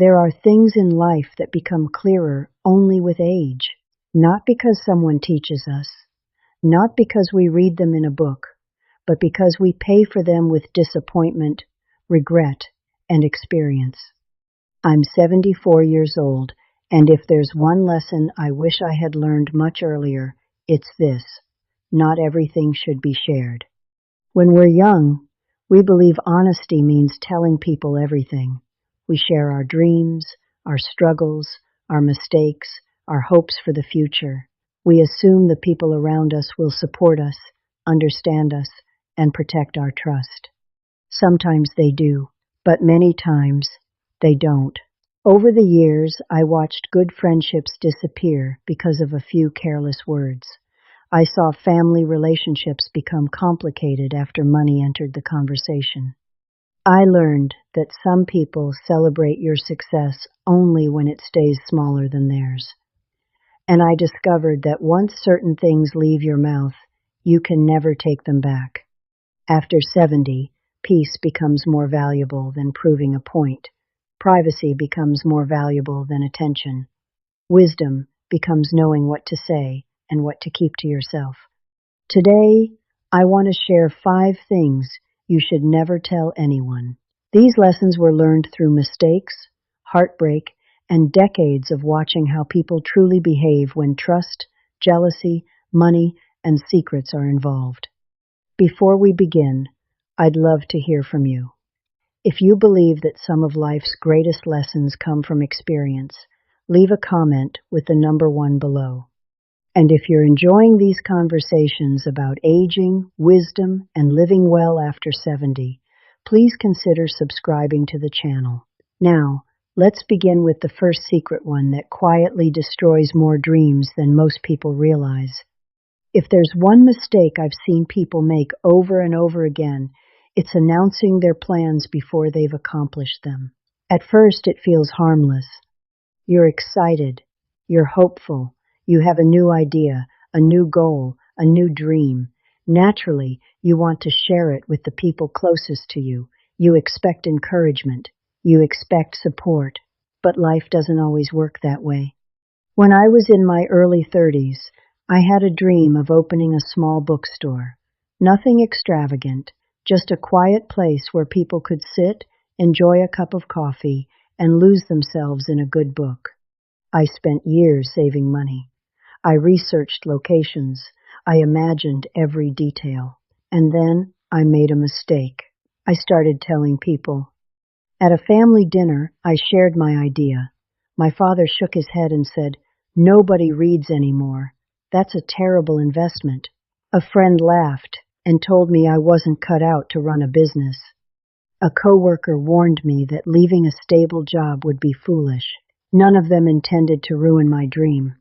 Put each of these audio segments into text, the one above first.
There are things in life that become clearer only with age, not because someone teaches us, not because we read them in a book, but because we pay for them with disappointment, regret, and experience. I'm 74 years old, and if there's one lesson I wish I had learned much earlier, it's this: not everything should be shared. When we're young, we believe honesty means telling people everything. We share our dreams, our struggles, our mistakes, our hopes for the future. We assume the people around us will support us, understand us, and protect our trust. Sometimes they do, but many times they don't. Over the years, I watched good friendships disappear because of a few careless words. I saw family relationships become complicated after money entered the conversation. I learned that some people celebrate your success only when it stays smaller than theirs. And I discovered that once certain things leave your mouth, you can never take them back. After 70, peace becomes more valuable than proving a point. Privacy becomes more valuable than attention. Wisdom becomes knowing what to say and what to keep to yourself. Today, I want to share 5 things you should never tell anyone. These lessons were learned through mistakes, heartbreak, and decades of watching how people truly behave when trust, jealousy, money, and secrets are involved. Before we begin, I'd love to hear from you. If you believe that some of life's greatest lessons come from experience, leave a comment with the number 1 below. And if you're enjoying these conversations about aging, wisdom, and living well after 70, please consider subscribing to the channel. Now, let's begin with the first secret one that quietly destroys more dreams than most people realize. If there's one mistake I've seen people make over and over again, it's announcing their plans before they've accomplished them. At first, it feels harmless. You're excited, you're hopeful, you have a new idea, a new goal, a new dream. Naturally, you want to share it with the people closest to you. You expect encouragement, you expect support, but life doesn't always work that way. When I was in my early 30s, I had a dream of opening a small bookstore. Nothing extravagant, just a quiet place where people could sit, enjoy a cup of coffee, and lose themselves in a good book. I spent years saving money. I researched locations. I imagined every detail. And then I made a mistake. I started telling people. At a family dinner, I shared my idea. My father shook his head and said, "Nobody reads anymore. That's a terrible investment." A friend laughed and told me I wasn't cut out to run a business. A coworker warned me that leaving a stable job would be foolish. None of them intended to ruin my dream.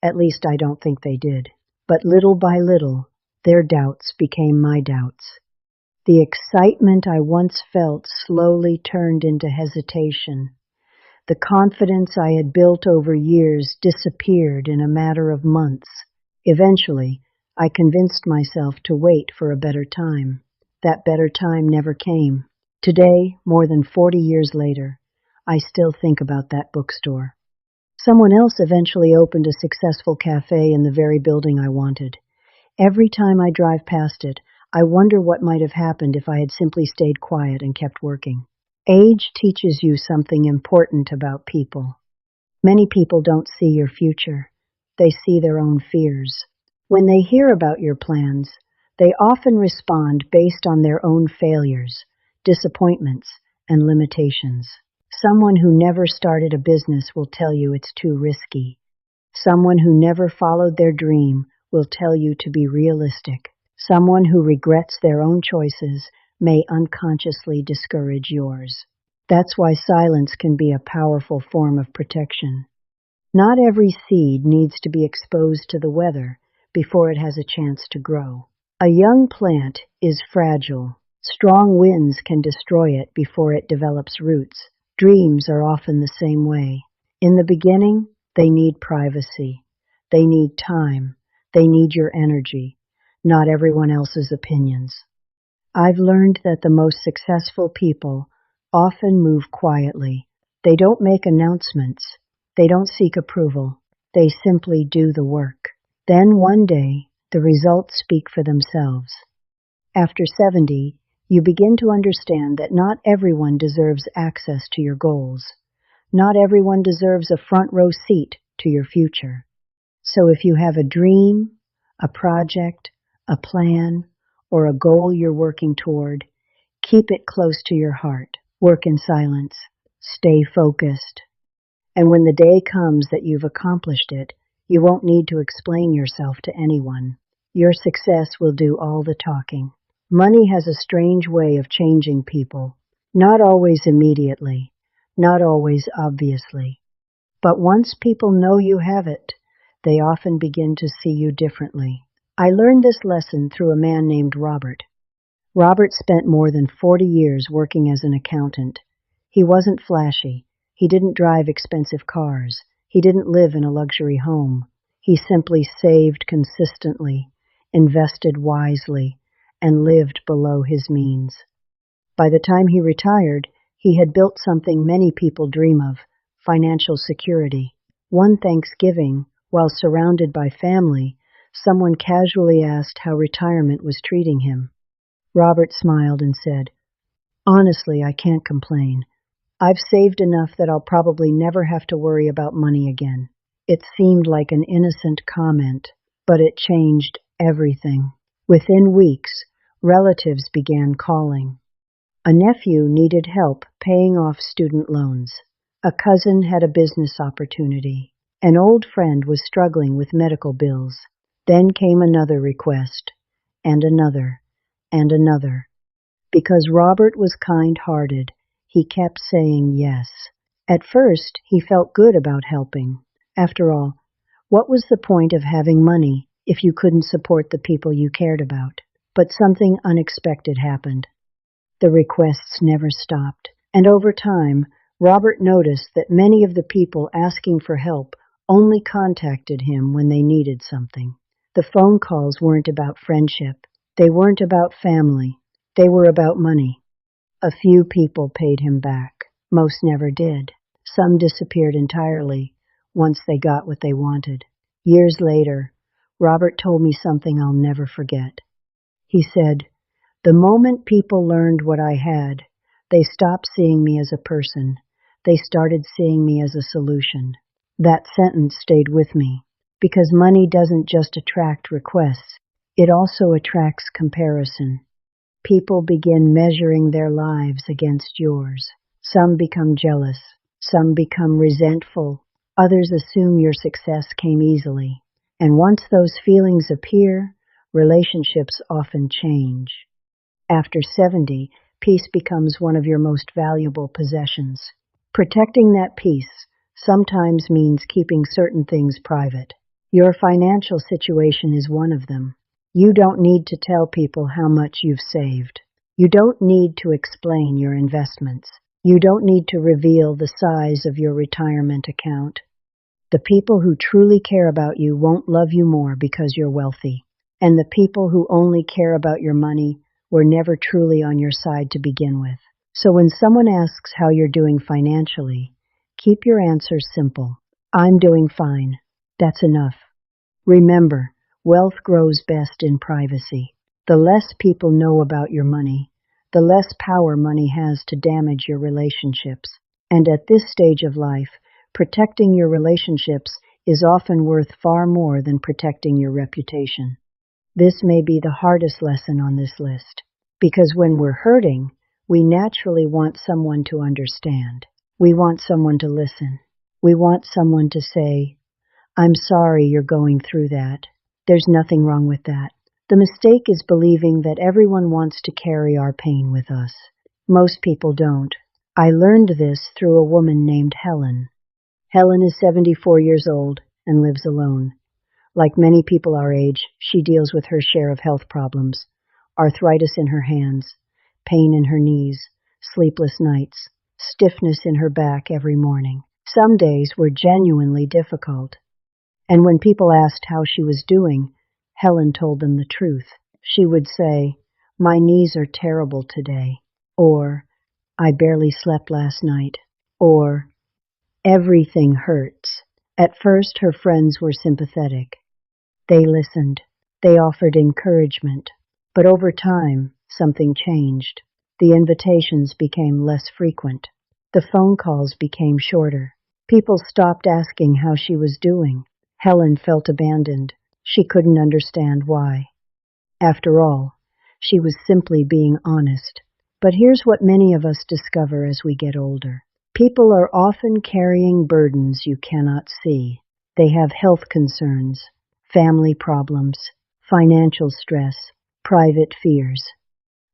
At least I don't think they did. But little by little, their doubts became my doubts. The excitement I once felt slowly turned into hesitation. The confidence I had built over years disappeared in a matter of months. Eventually, I convinced myself to wait for a better time. That better time never came. Today, more than 40 years later, I still think about that bookstore. Someone else eventually opened a successful cafe in the very building I wanted. Every time I drive past it, I wonder what might have happened if I had simply stayed quiet and kept working. Age teaches you something important about people. Many people don't see your future. They see their own fears. When they hear about your plans, they often respond based on their own failures, disappointments, and limitations. Someone who never started a business will tell you it's too risky. Someone who never followed their dream will tell you to be realistic. Someone who regrets their own choices may unconsciously discourage yours. That's why silence can be a powerful form of protection. Not every seed needs to be exposed to the weather before it has a chance to grow. A young plant is fragile. Strong winds can destroy it before it develops roots. Dreams are often the same way. In the beginning, they need privacy. They need time. They need your energy, not everyone else's opinions. I've learned that the most successful people often move quietly, They don't make announcements. They don't seek approval. They simply do the work. Then one day, the results speak for themselves. After 70, you begin to understand that not everyone deserves access to your goals. Not everyone deserves a front row seat to your future. So if you have a dream, a project, a plan, or a goal you're working toward, keep it close to your heart. Work in silence. Stay focused. And when the day comes that you've accomplished it, you won't need to explain yourself to anyone. Your success will do all the talking. Money has a strange way of changing people. Not always immediately, not always obviously. But once people know you have it, they often begin to see you differently. I learned this lesson through a man named Robert. Robert spent more than 40 years working as an accountant. He wasn't flashy. He didn't drive expensive cars. He didn't live in a luxury home. He simply saved consistently, invested wisely, and lived below his means. By the time he retired, he had built something many people dream of: financial security. One Thanksgiving, while surrounded by family, someone casually asked how retirement was treating him. Robert smiled and said, "Honestly, I can't complain. I've saved enough that I'll probably never have to worry about money again." It seemed like an innocent comment, but it changed everything. Within weeks, relatives began calling. A nephew needed help paying off student loans. A cousin had a business opportunity. An old friend was struggling with medical bills. Then came another request, and another, and another. Because Robert was kind-hearted, he kept saying yes. At first, he felt good about helping. After all, what was the point of having money if you couldn't support the people you cared about? But something unexpected happened. The requests never stopped, and over time, Robert noticed that many of the people asking for help only contacted him when they needed something. The phone calls weren't about friendship. They weren't about family. They were about money. A few people paid him back. Most never did. Some disappeared entirely once they got what they wanted. Years later, Robert told me something I'll never forget. He said, "The moment people learned what I had, they stopped seeing me as a person. They started seeing me as a solution." That sentence stayed with me, because money doesn't just attract requests, it also attracts comparison. People begin measuring their lives against yours. Some become jealous. Some become resentful. Others assume your success came easily. And once those feelings appear, relationships often change. After 70, peace becomes one of your most valuable possessions. Protecting that peace sometimes means keeping certain things private. Your financial situation is one of them. You don't need to tell people how much you've saved. You don't need to explain your investments. You don't need to reveal the size of your retirement account. The people who truly care about you won't love you more because you're wealthy. And the people who only care about your money were never truly on your side to begin with. So when someone asks how you're doing financially, keep your answer simple. I'm doing fine. That's enough. Remember, wealth grows best in privacy. The less people know about your money, the less power money has to damage your relationships. And at this stage of life, protecting your relationships is often worth far more than protecting your reputation. This may be the hardest lesson on this list, because when we're hurting, we naturally want someone to understand. We want someone to listen. We want someone to say, "I'm sorry you're going through that. There's nothing wrong with that." The mistake is believing that everyone wants to carry our pain with us. Most people don't. I learned this through a woman named Helen. Helen is 74 years old and lives alone. Like many people our age, she deals with her share of health problems: arthritis in her hands, pain in her knees, sleepless nights, stiffness in her back every morning. Some days were genuinely difficult. And when people asked how she was doing, Helen told them the truth. She would say, "My knees are terrible today," or "I barely slept last night." Or, everything hurts. At first, her friends were sympathetic. They listened. They offered encouragement. But over time, something changed. The invitations became less frequent. The phone calls became shorter. People stopped asking how she was doing. Helen felt abandoned. She couldn't understand why. After all, she was simply being honest. But here's what many of us discover as we get older. People are often carrying burdens you cannot see. They have health concerns, family problems, financial stress, private fears.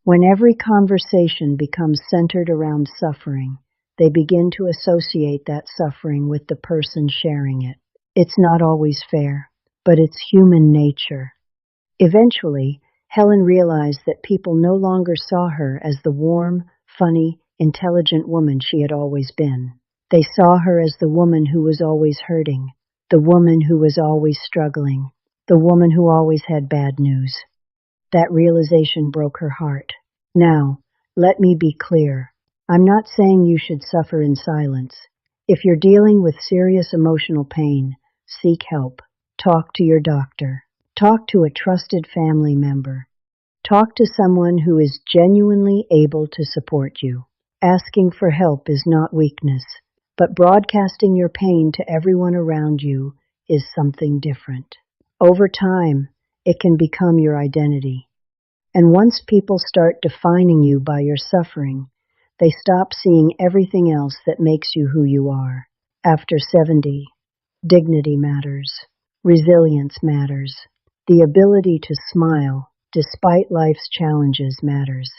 When every conversation becomes centered around suffering, they begin to associate that suffering with the person sharing it. It's not always fair, but it's human nature. Eventually, Helen realized that people no longer saw her as the warm, funny, intelligent woman she had always been. They saw her as the woman who was always hurting, the woman who was always struggling, the woman who always had bad news. That realization broke her heart. Now, let me be clear. I'm not saying you should suffer in silence. If you're dealing with serious emotional pain, seek help. Talk to your doctor. Talk to a trusted family member. Talk to someone who is genuinely able to support you. Asking for help is not weakness, but broadcasting your pain to everyone around you is something different. Over time, it can become your identity. And once people start defining you by your suffering, they stop seeing everything else that makes you who you are. After 70, dignity matters. Resilience matters. The ability to smile despite life's challenges matters.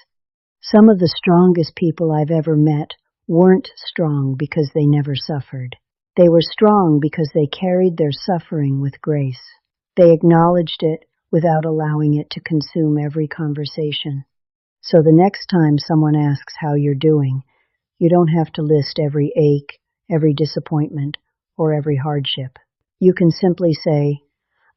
Some of the strongest people I've ever met weren't strong because they never suffered. They were strong because they carried their suffering with grace. They acknowledged it without allowing it to consume every conversation. So the next time someone asks how you're doing, you don't have to list every ache, every disappointment, or every hardship. You can simply say,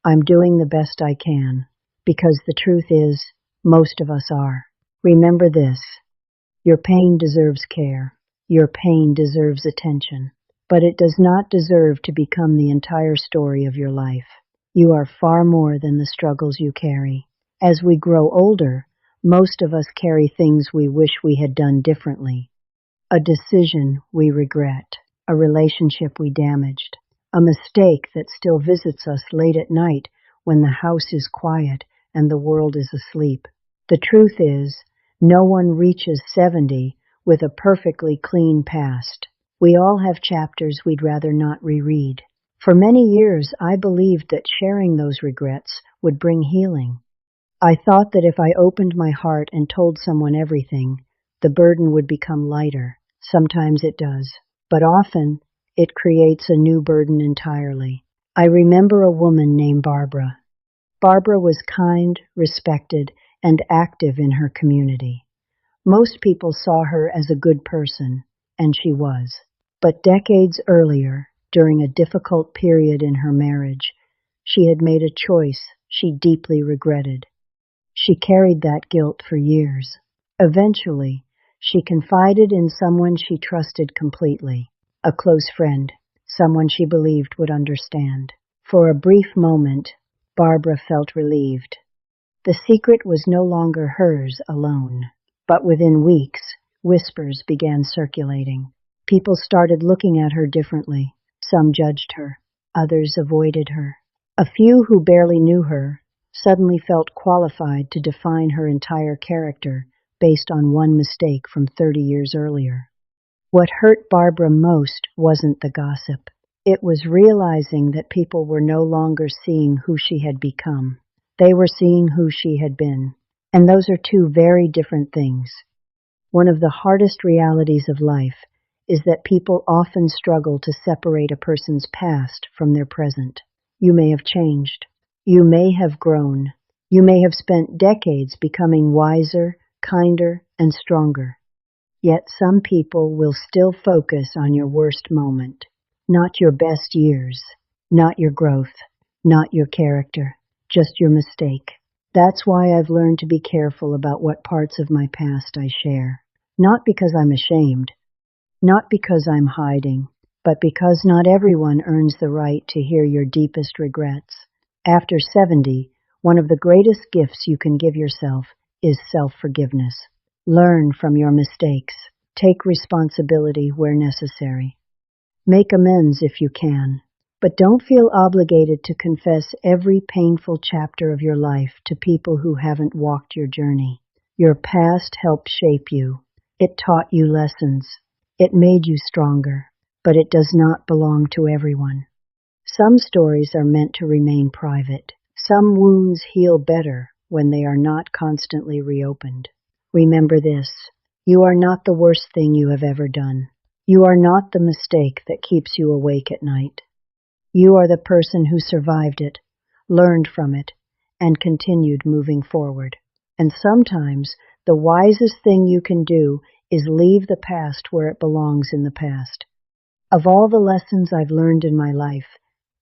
I'm doing the best I can, because the truth is, most of us are. Remember this, your pain deserves care. Your pain deserves attention. But it does not deserve to become the entire story of your life. You are far more than the struggles you carry. As we grow older, most of us carry things we wish we had done differently. A decision we regret, a relationship we damaged, a mistake that still visits us late at night when the house is quiet and the world is asleep. The truth is, no one reaches 70 with a perfectly clean past. We all have chapters we'd rather not reread. For many years, I believed that sharing those regrets would bring healing. I thought that if I opened my heart and told someone everything, the burden would become lighter. Sometimes it does, but often it creates a new burden entirely. I remember a woman named Barbara. Barbara was kind, respected, and active in her community. Most people saw her as a good person, and she was. But decades earlier, during a difficult period in her marriage, she had made a choice she deeply regretted. She carried that guilt for years. Eventually, she confided in someone she trusted completely, a close friend, someone she believed would understand. For a brief moment, Barbara felt relieved. The secret was no longer hers alone. But within weeks, whispers began circulating. People started looking at her differently. Some judged her. Others avoided her. A few who barely knew her suddenly felt qualified to define her entire character based on one mistake from 30 years earlier. What hurt Barbara most wasn't the gossip. It was realizing that people were no longer seeing who she had become. They were seeing who she had been. And those are two very different things. One of the hardest realities of life is that people often struggle to separate a person's past from their present. You may have changed. You may have grown. You may have spent decades becoming wiser, kinder, and stronger. Yet some people will still focus on your worst moment, not your best years, not your growth, not your character, just your mistake. That's why I've learned to be careful about what parts of my past I share. Not because I'm ashamed, Not because I'm hiding, but because not everyone earns the right to hear your deepest regrets. After 70, one of the greatest gifts you can give yourself is self-forgiveness. Learn from your mistakes. Take responsibility where necessary. Make amends if you can, but don't feel obligated to confess every painful chapter of your life to people who haven't walked your journey. Your past helped shape you. It taught you lessons. It made you stronger, but it does not belong to everyone. Some stories are meant to remain private. Some wounds heal better when they are not constantly reopened. Remember this: you are not the worst thing you have ever done. You are not the mistake that keeps you awake at night. You are the person who survived it, learned from it, and continued moving forward. And sometimes the wisest thing you can do is leave the past where it belongs in the past. Of all the lessons I've learned in my life,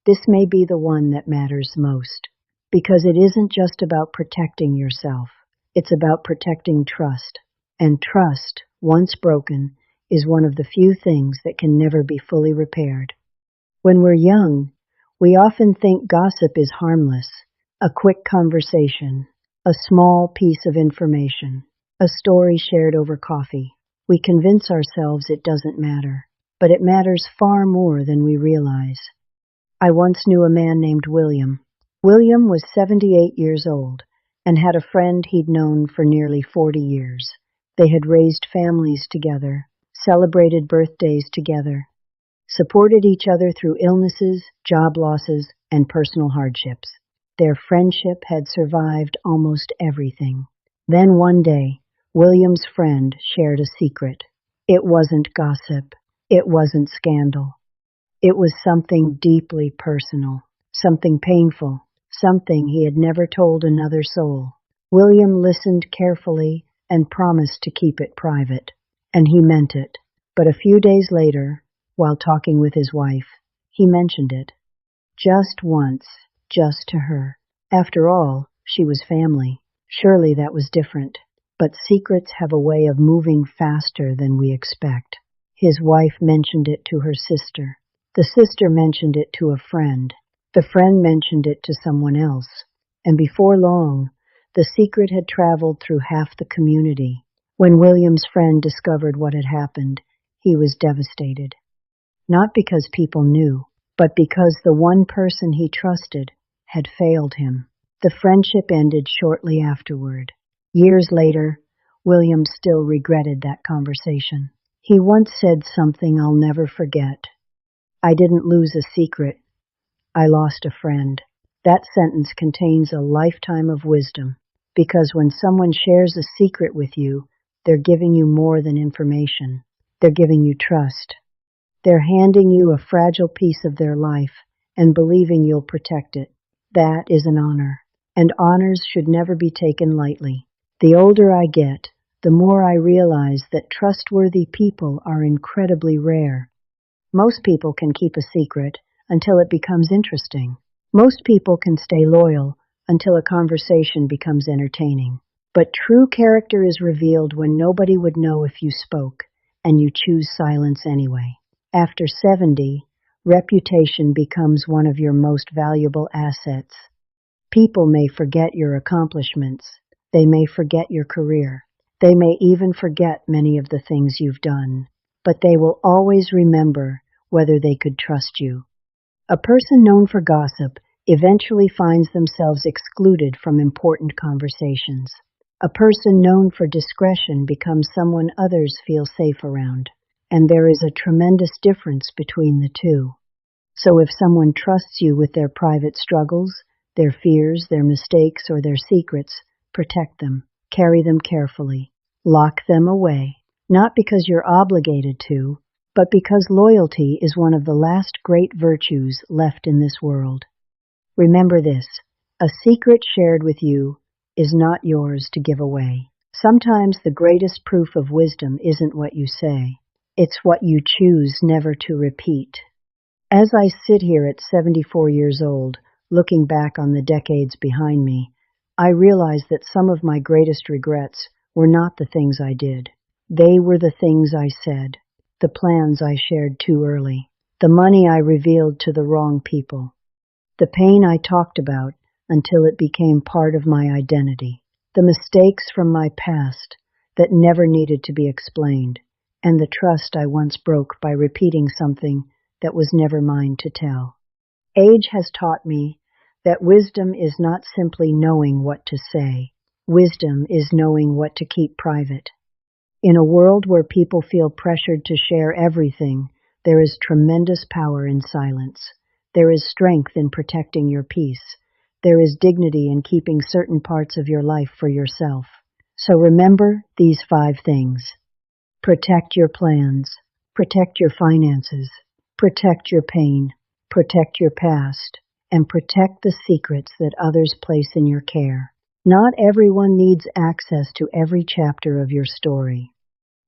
this may be the one that matters most, because it isn't just about protecting yourself. It's about protecting trust. And trust, once broken, is one of the few things that can never be fully repaired. When we're young, we often think gossip is harmless. A quick conversation, a small piece of information, a story shared over coffee. We convince ourselves it doesn't matter, but it matters far more than we realize. I once knew a man named William. William was 78 years old and had a friend he'd known for nearly 40 years. They had raised families together, celebrated birthdays together, supported each other through illnesses, job losses, and personal hardships. Their friendship had survived almost everything. Then one day, William's friend shared a secret. It wasn't gossip. It wasn't scandal. It was something deeply personal, something painful, something he had never told another soul. William listened carefully and promised to keep it private, and he meant it. But a few days later, while talking with his wife, he mentioned it. Just once, just to her. After all, she was family. Surely that was different. But secrets have a way of moving faster than we expect. His wife mentioned it to her sister. The sister mentioned it to a friend. The friend mentioned it to someone else. And before long, the secret had traveled through half the community. When William's friend discovered what had happened, he was devastated. Not because people knew, but because the one person he trusted had failed him. The friendship ended shortly afterward. Years later, William still regretted that conversation. He once said something I'll never forget. "I didn't lose a secret. I lost a friend." That sentence contains a lifetime of wisdom, because when someone shares a secret with you, they're giving you more than information. They're giving you trust. They're handing you a fragile piece of their life and believing you'll protect it. That is an honor, and honors should never be taken lightly. The older I get, the more I realize that trustworthy people are incredibly rare. Most people can keep a secret until it becomes interesting. Most people can stay loyal until a conversation becomes entertaining. But true character is revealed when nobody would know if you spoke, and you choose silence anyway. After 70, reputation becomes one of your most valuable assets. People may forget your accomplishments. They may forget your career. They may even forget many of the things you've done. But they will always remember whether they could trust you. A person known for gossip eventually finds themselves excluded from important conversations. A person known for discretion becomes someone others feel safe around. And there is a tremendous difference between the two. So if someone trusts you with their private struggles, their fears, their mistakes, or their secrets, protect them, carry them carefully, lock them away, not because you're obligated to, but because loyalty is one of the last great virtues left in this world. Remember this: a secret shared with you is not yours to give away. Sometimes the greatest proof of wisdom isn't what you say. It's what you choose never to repeat. As I sit here at 74 years old, looking back on the decades behind me, I realize that some of my greatest regrets were not the things I did. They were the things I said. the plans I shared too early, the money I revealed to the wrong people, the pain I talked about until it became part of my identity, the mistakes from my past that never needed to be explained, and the trust I once broke by repeating something that was never mine to tell. Age has taught me that wisdom is not simply knowing what to say. Wisdom is knowing what to keep private. In a world where people feel pressured to share everything, there is tremendous power in silence. There is strength in protecting your peace. There is dignity in keeping certain parts of your life for yourself. So remember these 5 things. Protect your plans. Protect your finances. Protect your pain. Protect your past. And protect the secrets that others place in your care. Not everyone needs access to every chapter of your story.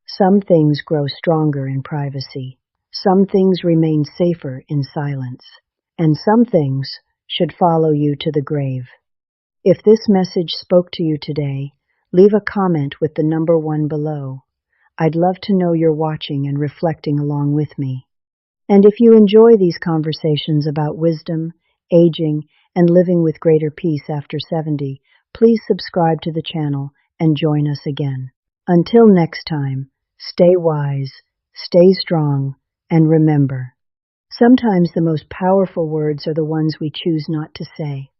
Some things grow stronger in privacy. Some things remain safer in silence. And some things should follow you to the grave. If this message spoke to you today, leave a comment with the number 1 below. I'd love to know you're watching and reflecting along with me. And if you enjoy these conversations about wisdom, aging, and living with greater peace after 70, please subscribe to the channel and join us again. Until next time, stay wise, stay strong, and remember, sometimes the most powerful words are the ones we choose not to say.